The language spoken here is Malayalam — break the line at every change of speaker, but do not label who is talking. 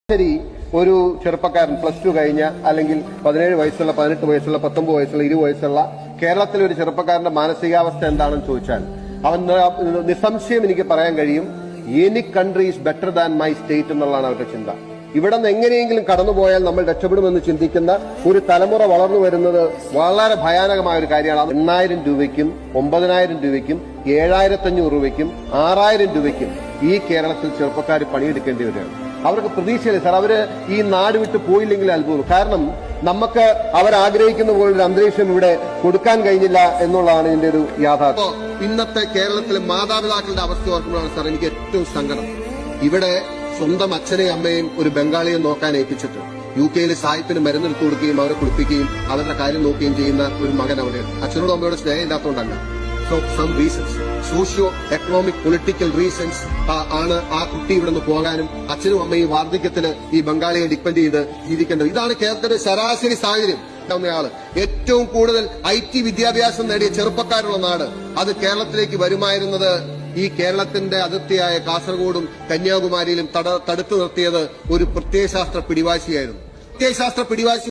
ശരി, ഒരു ചെറുപ്പക്കാരൻ +2 കഴിഞ്ഞ അല്ലെങ്കിൽ 17 വയസ്സുള്ള 18 വയസ്സുള്ള 19 വയസ്സുള്ള 20 വയസ്സുള്ള കേരളത്തിലെ ഒരു ചെറുപ്പക്കാരന്റെ മാനസികാവസ്ഥ എന്താണെന്ന് ചോദിച്ചാൽ അവൻ നിസ്സംശയം എനിക്ക് പറയാൻ കഴിയും, any country is better than my state എന്നുള്ളതാണ് അവരുടെ ചിന്ത. ഇവിടെ നിന്ന് എങ്ങനെയെങ്കിലും കടന്നുപോയാൽ നമ്മൾ രക്ഷപ്പെടുമെന്ന് ചിന്തിക്കുന്ന ഒരു തലമുറ വളർന്നു വരുന്നത് വളരെ ഭയാനകമായ ഒരു കാര്യമാണ്. 8,000 രൂപയ്ക്കും 9,000 രൂപയ്ക്കും 7,500 രൂപയ്ക്കും 6,000 രൂപയ്ക്കും ഈ കേരളത്തിൽ ചെറുപ്പക്കാർ പണിയെടുക്കേണ്ടി വരികയാണ്. അവർക്ക് പ്രതീക്ഷയില്ല സാർ, അവര് ഈ നാട് വിട്ട് പോയില്ലെങ്കിൽ അത്ഭുതം. കാരണം നമുക്ക് അവരാഗ്രഹിക്കുന്ന പോലൊരു അന്തരീക്ഷം ഇവിടെ കൊടുക്കാൻ കഴിഞ്ഞില്ല എന്നുള്ളതാണ് ഇതിന്റെ ഒരു യാഥാർത്ഥ്യം. ഇന്നത്തെ കേരളത്തിലെ മാതാപിതാക്കളുടെ അവസ്ഥ ഓർക്കുമ്പോഴാണ് സാർ എനിക്ക് ഏറ്റവും സങ്കടം. ഇവിടെ സ്വന്തം അച്ഛനെയും അമ്മയും ഒരു ബംഗാളിയെ നോക്കാൻ ഏൽപ്പിച്ചിട്ട് UK സായിപ്പിന് മരുന്നെടുത്ത് കൊടുക്കുകയും അവരെ കുളിപ്പിക്കുകയും അവരുടെ കാര്യം നോക്കുകയും ചെയ്യുന്ന ഒരു മകൻ അവിടെയാണ്. അച്ഛനോടും അമ്മയോട് സ്നേഹം ഇല്ലാത്തതുകൊണ്ടല്ല. So some reasons, socio-economic, political reasons ആണ് ആ കുട്ടി ഇവിടെ നിന്ന് പോകാനും അച്ഛനും അമ്മയും വാർദ്ധക്യത്തിന് ഈ ബംഗാളിയെ ഡിപ്പെൻഡ് ചെയ്ത് ജീവിക്കേണ്ടത്. ഇതാണ് കേരളത്തിന്റെ ശരാശരി സാഹചര്യം. ഏറ്റവും കൂടുതൽ IT വിദ്യാഭ്യാസം നേടിയ ചെറുപ്പക്കാരുള്ള നാട് അത് കേരളത്തിലേക്ക് വരുമായിരുന്നത് ഈ കേരളത്തിന്റെ അതിർത്തിയായ കാസർഗോഡും കന്യാകുമാരിയിലും തടുത്തു നിർത്തിയത് ഒരു പ്രത്യയശാസ്ത്ര പിടിവാശിയായിരുന്നു. പ്രത്യയശാസ്ത്ര പിടിവാശി